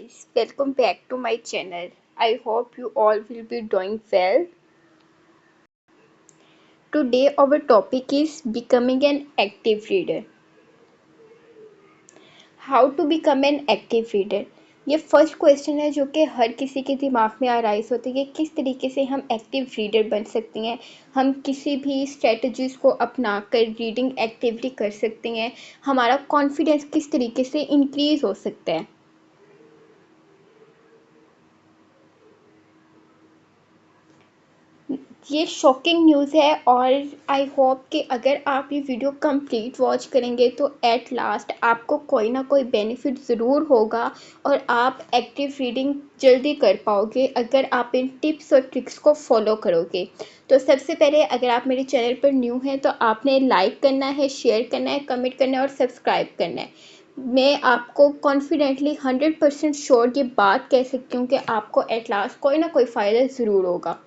guys, welcome back to my channel. I hope you all will be doing well. Today our topic is becoming an active reader. How to become an active reader? ये first question है जो कि हर किसी के दिमाग में arise होती है कि किस तरीके से हम एक्टिव रीडर बन सकते हैं। हम किसी भी स्ट्रेटजीज को अपना कर रीडिंग एक्टिवली कर सकते हैं। हमारा कॉन्फिडेंस किस तरीके से इंक्रीज हो सकता है। ये शॉकिंग न्यूज़ है और आई होप कि अगर आप ये वीडियो कंप्लीट वॉच करेंगे तो एट लास्ट आपको कोई ना कोई बेनिफिट ज़रूर होगा और आप एक्टिव रीडिंग जल्दी कर पाओगे अगर आप इन टिप्स और ट्रिक्स को फॉलो करोगे। तो सबसे पहले अगर आप मेरे चैनल पर न्यू हैं तो आपने लाइक करना है, शेयर करना है, कमेंट करना है और सब्सक्राइब करना है। मैं आपको कॉन्फिडेंटली 100% श्योर ये बात कह सकती हूँ कि आपको एट लास्ट कोई ना कोई फ़ायदा ज़रूर होगा।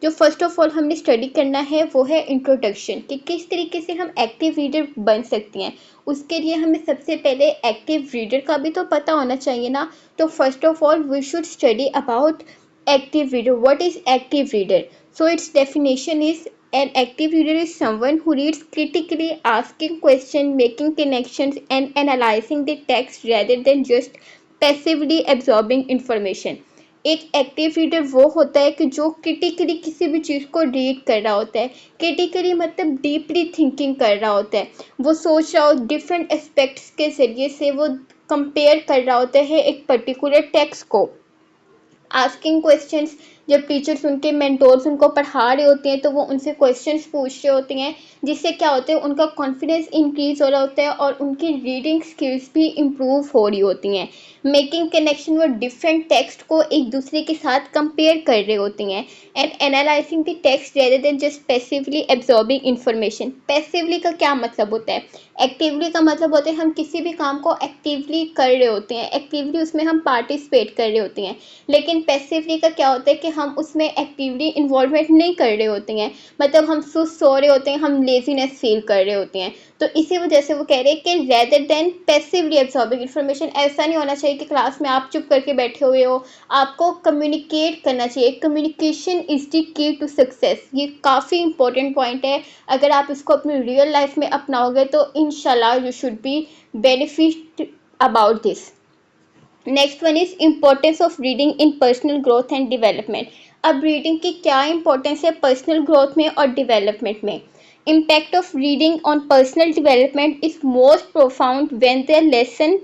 जो फर्स्ट ऑफ ऑल हमने स्टडी करना है वो है इंट्रोडक्शन कि किस तरीके से हम एक्टिव रीडर बन सकते हैं। उसके लिए हमें सबसे पहले एक्टिव रीडर का भी तो पता होना चाहिए ना। तो first of all we should study about active reader. What is active reader? So its definition is an active reader is someone who reads critically, asking questions, making connections and analyzing the text rather than just passively absorbing information. एक active reader वो होता है कि जो critically किसी भी चीज़ को read कर रहा होता है। क्रिटिकली मतलब डीपली थिंकिंग कर रहा होता है। वो सोच रहा हो डिफरेंट एस्पेक्ट्स के ज़रिए से वो कंपेयर कर रहा होता है एक पर्टिकुलर टेक्स्ट को। आस्किंग क्वेश्चंस, जब टीचर्स उनके मेंटोर्स उनको पढ़ा रहे होते हैं तो वो उनसे क्वेश्चंस पूछ रहे होते हैं जिससे क्या होता है उनका कॉन्फिडेंस इंक्रीज हो रहा होता है और उनकी रीडिंग स्किल्स भी इम्प्रूव हो रही होती हैं। मेकिंग कनेक्शन, वो डिफरेंट टेक्स्ट को एक दूसरे के साथ कंपेयर कर रहे होती हैं। And analysing the text rather than just passively absorbing information. Passively का क्या मतलब होता है? एक्टिवली का मतलब होता है हम किसी भी काम को एक्टिवली कर रहे होते हैं, एक्टिवली उसमें हम पार्टिसिपेट कर रहे होते हैं। लेकिन पैसिवली का क्या होता है कि हम उसमें एक्टिवली इन्वॉल्वमेंट नहीं कर रहे होते हैं। मतलब हम सुस्त सो रहे होते हैं, हम लेजीनेस फील कर रहे होते हैं। तो इसी वजह से वो कह रहे हैं कि rather than passively absorbing information, ऐसा नहीं होना चाहिए कि क्लास में आप चुप करके बैठे हुए हो। आपको कम्युनिकेट करना चाहिए। Communication is the key to success. ये काफ़ी इंपॉर्टेंट पॉइंट है। अगर आप इसको अपनी रियल लाइफ में अपनाओगे तो इंशाल्लाह you should be benefit about this. Next one is importance of reading in personal growth and development. अब रीडिंग की क्या इंपॉर्टेंस है पर्सनल ग्रोथ में और डेवलपमेंट में? Impact of reading on personal development is most profound when the lesson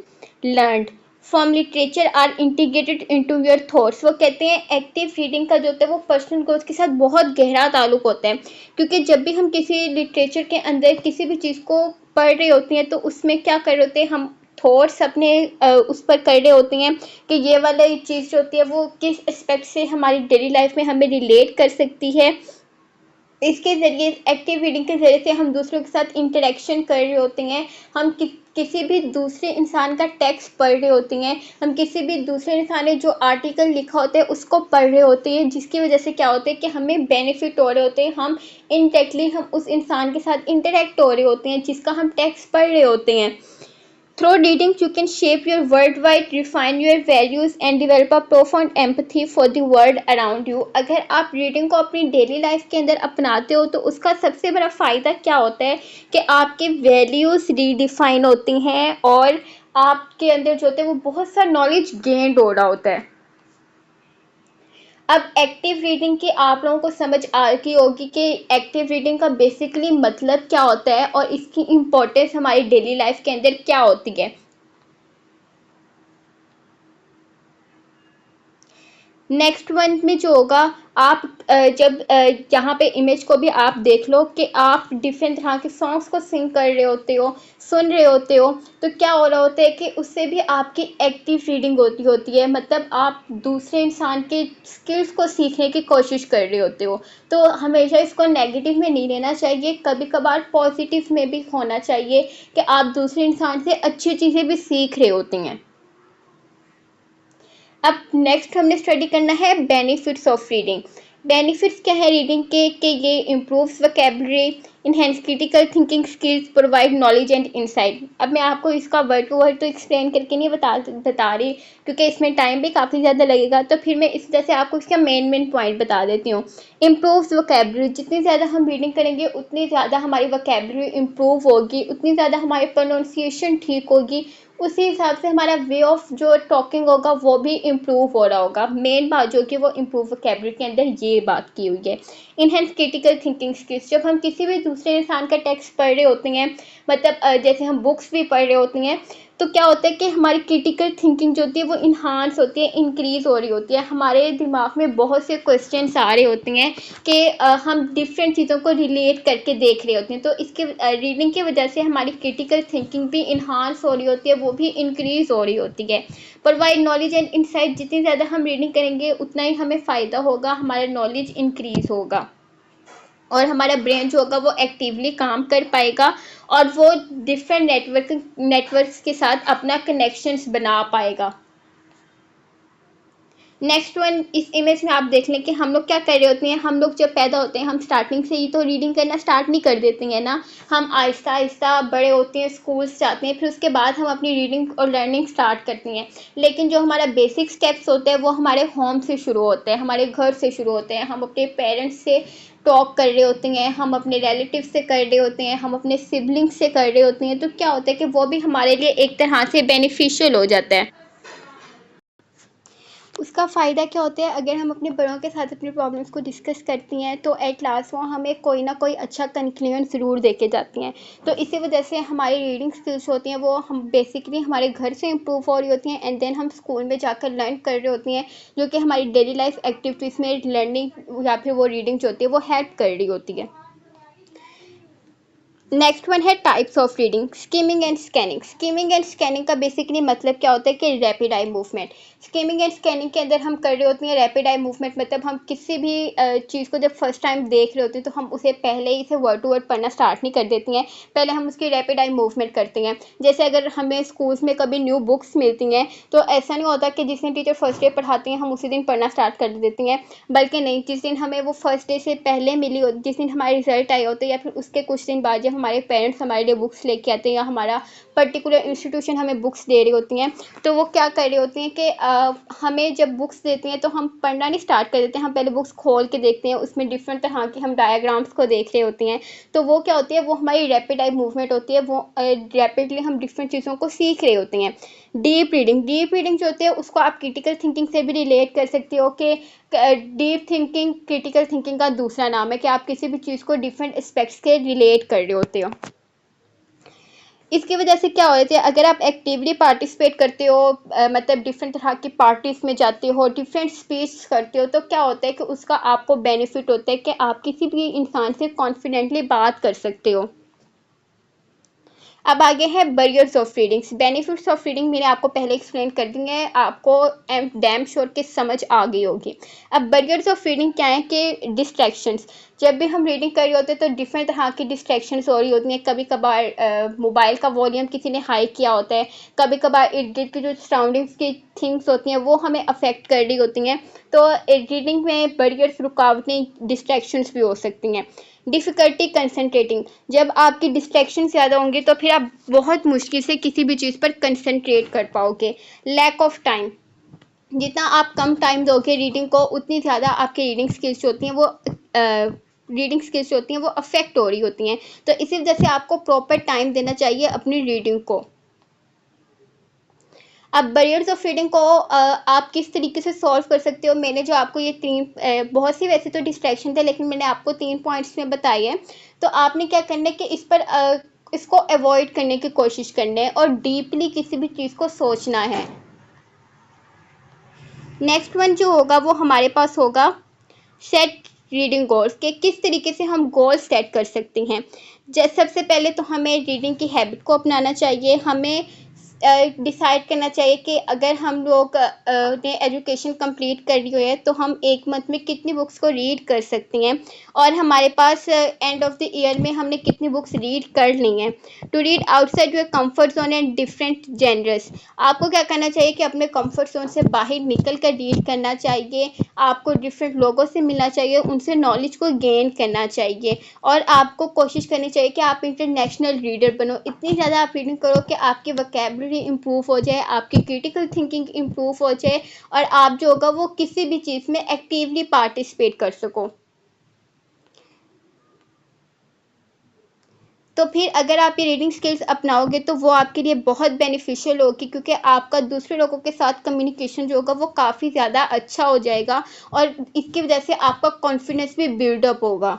learned from literature are integrated into your thoughts. वो कहते हैं एक्टिव रीडिंग का जो होता है वो पर्सनल ग्रोथ के साथ बहुत गहरा ताल्लुक होता है क्योंकि जब भी हम किसी लिटरेचर के अंदर किसी भी चीज़ को पढ़ रहे होते हैं तो उसमें क्या कर रहे होते हैं हम थॉट्स अपने उस पर कर रहे होते हैं कि ये वाला चीज़ जो होती है वो किस एस्पेक्ट से हमारी डेली लाइफ में हमें रिलेट कर सकती है। इसके ज़रिए एक्टिव रीडिंग के ज़रिए से हम दूसरों के साथ इंटरेक्शन कर रहे होते हैं। हम किसी भी दूसरे इंसान का टेक्स्ट पढ़ रहे होते हैं। हम किसी भी दूसरे इंसान ने जो आर्टिकल लिखा होता है उसको पढ़ रहे होते हैं जिसकी वजह से क्या होता है कि हमें बेनिफिट हो रहे होते हैं। हम इनडायरेक्टली हम उस इंसान के साथ इंटरेक्ट हो रहे होते हैं जिसका हम टेक्स्ट पढ़ रहे होते हैं। Through reading, you can shape your worldwide, refine your values, and develop a profound empathy for the world around you. अगर आप रीडिंग को अपनी डेली लाइफ के अंदर अपनाते हो तो उसका सबसे बड़ा फ़ायदा क्या होता है कि आपके वैल्यूज़ रीडिफाइन होती हैं और आपके अंदर जो होता है वो बहुत सा नॉलेज गेंड हो रहा होता है। अब एक्टिव रीडिंग की आप लोगों को समझ आ गई होगी कि एक्टिव रीडिंग का बेसिकली मतलब क्या होता है और इसकी इम्पोर्टेंस हमारी डेली लाइफ के अंदर क्या होती है। नेक्स्ट वन में जो होगा आप जब यहाँ पे इमेज को भी आप देख लो कि आप डिफरेंट तरह के सॉन्ग्स को सिंग कर रहे होते हो, सुन रहे होते हो, तो क्या हो रहा होता है कि उससे भी आपकी एक्टिव रीडिंग होती है। मतलब आप दूसरे इंसान के स्किल्स को सीखने की कोशिश कर रहे होते हो। तो हमेशा इसको नेगेटिव में नहीं लेना चाहिए, कभी कभार पॉजिटिव में भी होना चाहिए कि आप दूसरे इंसान से अच्छी चीज़ें भी सीख रहे होती हैं। अब नेक्स्ट हमने स्टडी करना है बेनिफिट्स ऑफ रीडिंग। बेनिफिट्स क्या है रीडिंग के कि ये improves vocabulary, enhance critical thinking skills, provide knowledge and insight. अब मैं आपको इसका वर्ड टू वर्ड तो एक्सप्लेन करके नहीं बता रही, क्योंकि इसमें टाइम भी काफ़ी ज़्यादा लगेगा। तो फिर मैं इस वजह से आपको इसका मेन पॉइंट बता देती हूँ। इम्प्रूव्स वोकैबुलरी, जितनी ज़्यादा हम रीडिंग करेंगे उतनी ज़्यादा हमारी वोकैबुलरी इम्प्रूव होगी, उतनी ज़्यादा हमारी प्रोनाउंसिएशन ठीक होगी, उसी हिसाब से हमारा वे ऑफ जो टॉकिंग होगा वो भी इम्प्रूव हो रहा होगा। मेन बात जो कि वो इम्प्रूव वोकैबुलरी के अंदर ये बात की हुई है। इनहेंस क्रिटिकल थिंकिंग स्किल्स, जब हम किसी भी दूसरे इंसान का टेक्स्ट पढ़ रहे होते हैं, मतलब जैसे हम बुक्स भी पढ़ रहे होती हैं, तो क्या होता है कि हमारी क्रिटिकल थिंकिंग जो होती है वो इन्हांस होती है, इंक्रीज़ हो रही होती है। हमारे दिमाग में बहुत से क्वेश्चंस आ रहे होते हैं कि हम डिफरेंट चीज़ों को रिलेट करके देख रहे होते हैं। तो इसके रीडिंग की वजह से हमारी क्रिटिकल थिंकिंग भी इन्हांस हो रही होती है, वो भी इंक्रीज़ हो रही होती है। प्रोवाइड नॉलेज एंड इंसाइट, जितनी ज़्यादा हम रीडिंग करेंगे उतना ही हमें फ़ायदा होगा, हमारा नॉलेज इंक्रीज़ होगा और हमारा ब्रेन जो होगा वो एक्टिवली काम कर पाएगा और वो डिफरेंट नेटवर्क्स के साथ अपना कनेक्शंस बना पाएगा। नेक्स्ट वन, इस इमेज में आप देख लें कि हम लोग क्या कर रहे होते हैं। हम लोग जब पैदा होते हैं हम स्टार्टिंग से ही तो रीडिंग करना स्टार्ट नहीं कर देते हैं ना। हम आहिस्ता आहिस्ता बड़े होते हैं, स्कूल्स जाते हैं, फिर उसके बाद हम अपनी रीडिंग और लर्निंग स्टार्ट करते हैं। लेकिन जो हमारा बेसिक स्टेप्स होते हैं वो हमारे होम से शुरू होते हैं, हमारे घर से शुरू होते हैं। हम अपने पेरेंट्स से टॉक कर रहे होते हैं, हम अपने रिलेटिव से कर रहे होते हैं, हम अपने सिबलिंग्स से कर रहे होते हैं। तो क्या होता है कि वो भी हमारे लिए एक तरह से बेनिफिशियल हो जाता है। उसका फ़ायदा क्या होता है, अगर हम अपने बड़ों के साथ अपनी प्रॉब्लम्स को डिस्कस करती हैं तो एट लास्ट वो हमें कोई ना कोई अच्छा कंक्लूजन ज़रूर दे के जाती हैं। तो इसी वजह से हमारी रीडिंग स्किल्स होती हैं वो हम बेसिकली हमारे घर से इम्प्रूव हो रही होती हैं, एंड देन हम स्कूल में जाकर लर्न कर रही होती हैं, जो कि हमारी डेली लाइफ एक्टिविटीज़ में लर्निंग या फिर वो रीडिंग जो होती है वो हेल्प कर रही होती है। नेक्स्ट वन है types of reading, skimming and scanning. Skimming and scanning का बेसिकली मतलब क्या होता है कि rapid eye movement. Skimming and scanning के अंदर हम कर रहे होते हैं रैपिड आई मूवमेंट, मतलब हम किसी भी चीज़ को जब फर्स्ट टाइम देख रहे होते हैं तो हम उसे पहले ही से वर्ड टू वर्ड पढ़ना स्टार्ट नहीं कर देती हैं, पहले हम उसकी रैपिड आई मूवमेंट करते हैं। जैसे अगर हमें स्कूल्स में कभी न्यू बुक्स मिलती हैं तो ऐसा नहीं होता कि जिस दिन टीचर फर्स्ट डे पढ़ाती हैं हम उसी दिन पढ़ना स्टार्ट कर देती हैं, बल्कि नहीं, जिस दिन हमें वो फर्स्ट डे से पहले मिली होती, जिस दिन हमारे रिजल्ट आए होते हैं या फिर उसके कुछ दिन बाद जब हमारे पेरेंट्स हमारे लिए बुक्स लेके आते हैं या हमारा पर्टिकुलर इंस्टीट्यूशन हमें बुक्स दे रही होती हैं, तो वो क्या कर रही होती हैं कि हमें जब बुक्स देती हैं तो हम पढ़ना नहीं स्टार्ट कर देते हैं, हम पहले बुक्स खोल के देखते हैं, उसमें डिफरेंट तरह की हम डायग्राम्स को देख रहे होती हैं। तो वो क्या होती है, वो हमारी रैपिड आई मूवमेंट होती है, वो रैपिडली हम डिफरेंट चीज़ों को सीख रहे होते हैं। डीप रीडिंग जो होती है उसको आप क्रिटिकल थिंकिंग से भी रिलेट कर सकते हो कि डीप थिंकिंग क्रिटिकल थिंकिंग का दूसरा नाम है कि आप किसी भी चीज़ को डिफरेंट एस्पेक्ट्स के रिलेट कर रहे होते हो। इसकी वजह से क्या होता है, अगर आप एक्टिवली पार्टिसिपेट करते हो, मतलब डिफरेंट तरह की पार्टीज में जाते हो, डिफरेंट स्पीच करते हो, तो क्या होता है कि उसका आपको बेनिफिट होता है कि आप किसी भी इंसान से कॉन्फिडेंटली बात कर सकते हो। अब आगे है barriers of readings. Benefits of reading मैंने आपको पहले एक्सप्लेन कर दी है, आपको एम डैम श्योर के समझ आ गई होगी। अब बैरियर्स ऑफ रीडिंग क्या है कि डिस्ट्रैक्शंस, जब भी हम रीडिंग कर रहे होते हैं तो डिफरेंट तरह की डिस्ट्रैक्शंस हो रही होती हैं। कभी कभार मोबाइल का वॉल्यूम किसी ने हाई किया होता है, कभी कभार इर्द गिर्द की जो सराउंडिंग्स की थिंग्स होती हैं वो हमें अफेक्ट कर रही होती हैं। तो रीडिंग में बैरियर्स, रुकावटें, डिस्ट्रैक्शंस भी हो सकती हैं। डिफ़िकल्टी कंसंट्रेटिंग, जब आपकी डिस्ट्रैक्शन ज़्यादा होंगी तो फिर आप बहुत मुश्किल से किसी भी चीज़ पर कंसंट्रेट कर पाओगे। लैक ऑफ टाइम, जितना आप कम टाइम दोगे रीडिंग को उतनी ज़्यादा आपकी रीडिंग स्किल्स होती हैं वो अफेक्ट हो रही होती हैं। तो इसी वजह से आपको प्रॉपर टाइम देना चाहिए अपनी रीडिंग को। अब बैरियर्स ऑफ रीडिंग को आप किस तरीके से सॉल्व कर सकते हो, मैंने जो आपको ये तीन बहुत सी वैसे तो डिस्ट्रैक्शन थे लेकिन मैंने आपको 3 पॉइंट्स में बताई है। तो आपने क्या करना है कि इसको अवॉइड करने की कोशिश करनी है और डीपली किसी भी चीज़ को सोचना है। नेक्स्ट वन जो होगा वो हमारे पास होगा सेट रीडिंग गोल्स, के किस तरीके से हम गोल सेट कर सकते हैं। सबसे पहले तो हमें रीडिंग की हैबिट को अपनाना चाहिए, हमें डिसाइड करना चाहिए कि अगर हम लोग ने एजुकेशन कंप्लीट कर ली है तो हम एक मंथ में कितनी बुक्स को रीड कर सकती हैं, और हमारे पास एंड ऑफ द ईयर में हमने कितनी बुक्स रीड कर ली हैं। To read outside your comfort zone and different genres, आपको क्या करना चाहिए कि अपने कंफर्ट जोन से बाहर निकल कर रीड करना चाहिए, आपको डिफरेंट लोगों से मिलना चाहिए, उनसे नॉलेज को गेन करना चाहिए, और आपको कोशिश करनी चाहिए कि आप इंटरनेशनल रीडर बनो। इतनी ज़्यादा आप रीडिंग करो कि आपकी वोकैबुलरी इम्प्रूव हो जाए, आपकी क्रिटिकल थिंकिंग इम्प्रूव हो जाए, और आप जो होगा वो किसी भी चीज़ में एक्टिवली पार्टिसिपेट कर सको। तो फिर अगर आप ये रीडिंग स्किल्स अपनाओगे तो वो आपके लिए बहुत बेनिफिशियल होगी, क्योंकि आपका दूसरे लोगों के साथ कम्युनिकेशन जो होगा वो काफ़ी ज़्यादा अच्छा हो जाएगा, और इसकी वजह से आपका कॉन्फिडेंस भी बिल्डअप होगा।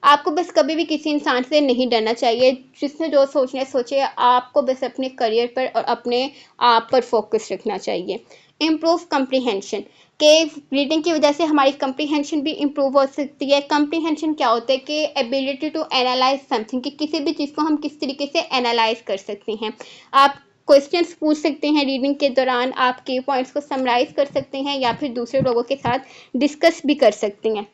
आपको बस कभी भी किसी इंसान से नहीं डरना चाहिए, जिसने जो सोचना है सोचे, आपको बस अपने करियर पर और अपने आप पर फोकस रखना चाहिए। इम्प्रूव कम्प्रीहेंशन, के रीडिंग की वजह से हमारी कम्प्रीहेंशन भी इम्प्रूव हो सकती है। कम्प्रीहेंशन क्या होता है कि एबिलिटी टू एनालाइज समथिंग, कि किसी भी चीज़ को हम किस तरीके से एनालाइज कर सकते हैं। आप क्वेश्चंस पूछ सकते हैं रीडिंग के दौरान, आप की पॉइंट्स को समराइज कर सकते हैं, या फिर दूसरे लोगों के साथ डिस्कस भी कर सकते हैं।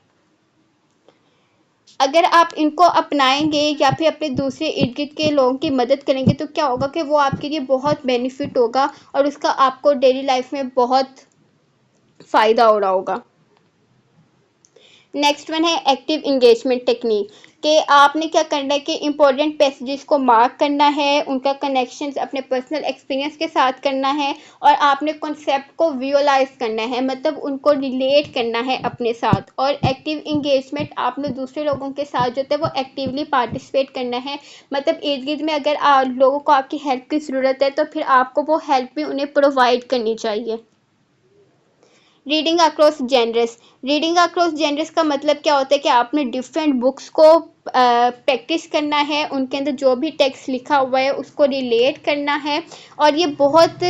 अगर आप इनको अपनाएंगे या फिर अपने दूसरे इर्द गिर्द के लोगों की मदद करेंगे तो क्या होगा कि वो आपके लिए बहुत बेनिफिट होगा, और उसका आपको डेली लाइफ में बहुत फ़ायदा हो रहा होगा। नेक्स्ट वन है एक्टिव इंगेजमेंट टेक्निक, कि आपने क्या करना है कि इंपॉर्टेंट पैसेजेस को मार्क करना है, उनका कनेक्शन अपने पर्सनल एक्सपीरियंस के साथ करना है, और आपने कॉन्सेप्ट को विजुअलाइज करना है, मतलब उनको रिलेट करना है अपने साथ। और एक्टिव इंगेजमेंट आपने दूसरे लोगों के साथ जो है वो एक्टिवली पार्टिसिपेट करना है, मतलब इर्द गिर्द में अगर लोगों को आपकी हेल्प की ज़रूरत है तो फिर आपको वो हेल्प भी उन्हें प्रोवाइड करनी चाहिए। Reading across generous, reading across generous का मतलब क्या होता है कि आपने डिफरेंट बुक्स को प्रैक्टिस करना है, उनके अंदर जो भी टेक्स्ट लिखा हुआ है उसको रिलेट करना है, और ये बहुत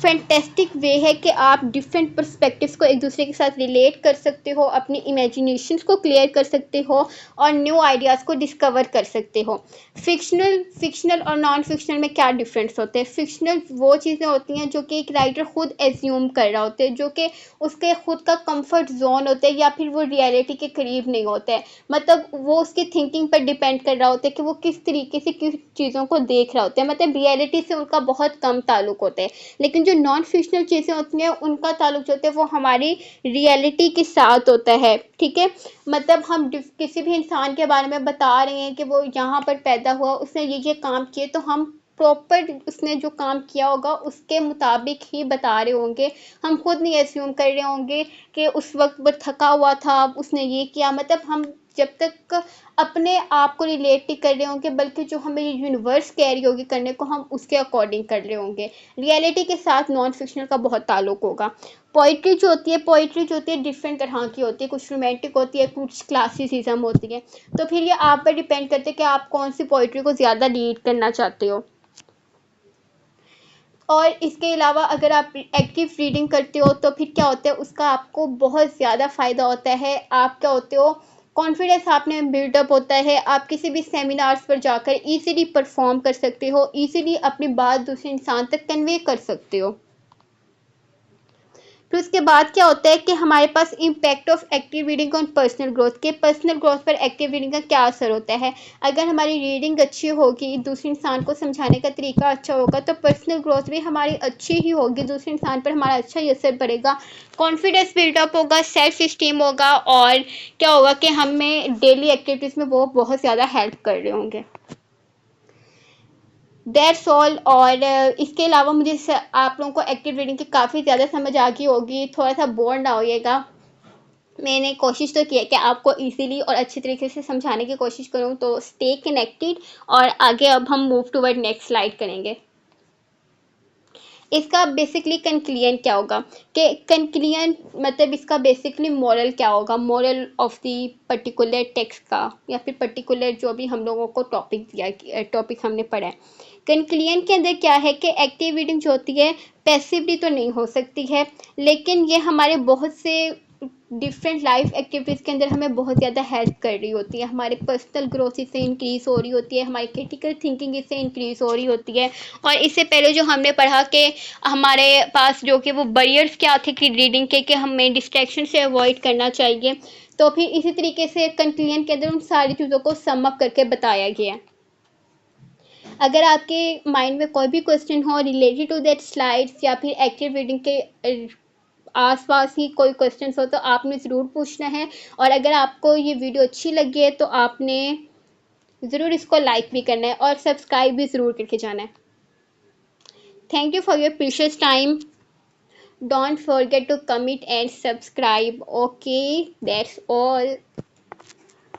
फैंटेस्टिक वे है कि आप डिफरेंट पर्सपेक्टिव्स को एक दूसरे के साथ रिलेट कर सकते हो, अपनी इमेजिनेशंस को क्लियर कर सकते हो, और न्यू आइडियाज़ को डिस्कवर कर सकते हो। फिक्शनल और नॉन फिक्शनल में क्या डिफरेंस होते हैं? फिक्शनल वो चीज़ें होती हैं जो कि एक राइटर खुद एज्यूम कर रहा होता है, जो कि उसके खुद का कंफर्ट जोन होता है, या फिर वो रियलिटी के करीब नहीं होता है, मतलब वो उसकी थिंकिंग पर डिपेंड कर रहा होता है कि वो किस तरीके से किस चीज़ों को देख रहा होता है, मतलब रियलिटी से उनका बहुत कम ताल्लुक होता है। लेकिन जो नॉन फिक्शनल चीज़ें होती हैं उनका ताल्लुक जो होता है वो हमारी रियलिटी के साथ होता है, ठीक है। मतलब हम किसी भी इंसान के बारे में बता रहे हैं कि वो यहाँ पर पैदा हुआ, उसने ये काम किए, तो हम प्रॉपर उसने जो काम किया होगा उसके मुताबिक ही बता रहे होंगे। हम खुद नहीं एज्यूम कर रहे होंगे कि उस वक्त वो थका हुआ था, उसने ये किया, मतलब हम जब तक अपने आप को रिलेट नहीं कर रहे होंगे, बल्कि जो हमें यूनिवर्स कैरी होगी करने को, हम उसके अकॉर्डिंग कर रहे होंगे। रियलिटी के साथ नॉन फिक्शनल का बहुत ताल्लुक होगा। पोइट्री जो होती है डिफरेंट तरह की होती है, कुछ रोमांटिक होती है, कुछ क्लासिसिज्म होती है। तो फिर ये आप पर डिपेंड करते हैं कि आप कौन सी पोइट्री को ज़्यादा रीड करना चाहते हो। और इसके अलावा अगर आप एक्टिव रीडिंग करते हो तो फिर क्या होता है, उसका आपको बहुत ज़्यादा फ़ायदा होता है। आप क्या होते हो, कॉन्फिडेंस आप में बिल्डअप होता है, आप किसी भी सेमिनार्स पर जाकर इजीली परफॉर्म कर सकते हो, इजीली अपनी बात दूसरे इंसान तक कन्वे कर सकते हो। फिर उसके बाद क्या होता है कि हमारे पास impact of active reading on personal growth, के पर्सनल ग्रोथ पर एक्टिव रीडिंग का क्या असर होता है। अगर हमारी रीडिंग अच्छी होगी, दूसरे इंसान को समझाने का तरीका अच्छा होगा, तो पर्सनल ग्रोथ भी हमारी अच्छी ही होगी, दूसरे इंसान पर हमारा अच्छा ही असर पड़ेगा, कॉन्फिडेंस बिल्डअप होगा, सेल्फ इस्टीम होगा, और क्या होगा कि हमें डेली एक्टिविटीज़ में वो बहुत ज़्यादा हेल्प कर रहे होंगे। That's all. और इसके अलावा मुझे आप लोगों को एक्टिव रीडिंग की काफ़ी ज़्यादा समझ आ गई होगी, थोड़ा सा बोर ना होइएगा। मैंने कोशिश तो की है कि आपको इजीली और अच्छे तरीके से समझाने की कोशिश करूँ, तो स्टे कनेक्टेड। और आगे अब हम मूव टूवर्ड नेक्स्ट स्लाइड करेंगे। इसका बेसिकली कंक्लूजन क्या होगा, कि कंक्लूजन मतलब इसका बेसिकली मॉरल क्या होगा, moral of the particular text का, या फिर पर्टिकुलर जो भी हम लोगों को टॉपिक हमने पढ़ा है। कंक्लूजन के अंदर क्या है कि एक्टिव रीडिंग जो होती है पैसिवली तो नहीं हो सकती है, लेकिन ये हमारे बहुत से डिफरेंट लाइफ एक्टिविटीज़ के अंदर हमें बहुत ज़्यादा हेल्प कर रही होती है। हमारे पर्सनल ग्रोथ इससे इंक्रीज़ हो रही होती है, हमारी क्रिटिकल थिंकिंग इससे इंक्रीज़ हो रही होती है। और इससे पहले जो हमने पढ़ा कि हमारे पास जो कि वो बैरियर्स क्या थे कि रीडिंग के, कि हमें डिस्ट्रैक्शन से अवॉइड करना चाहिए। तो फिर इसी तरीके से कंक्लूजन के अंदर उन सारी चीज़ों को सम अप करके बताया गया है। अगर आपके माइंड में कोई भी क्वेश्चन हो रिलेटेड टू दैट स्लाइड्स या फिर एक्टिव रीडिंग के आसपास ही कोई क्वेश्चन हो तो आपने ज़रूर पूछना है। और अगर आपको ये वीडियो अच्छी लगी है तो आपने ज़रूर इसको लाइक भी करना है और सब्सक्राइब भी ज़रूर करके जाना है। Thank you for your precious time. Don't forget to comment and subscribe. Okay, that's all.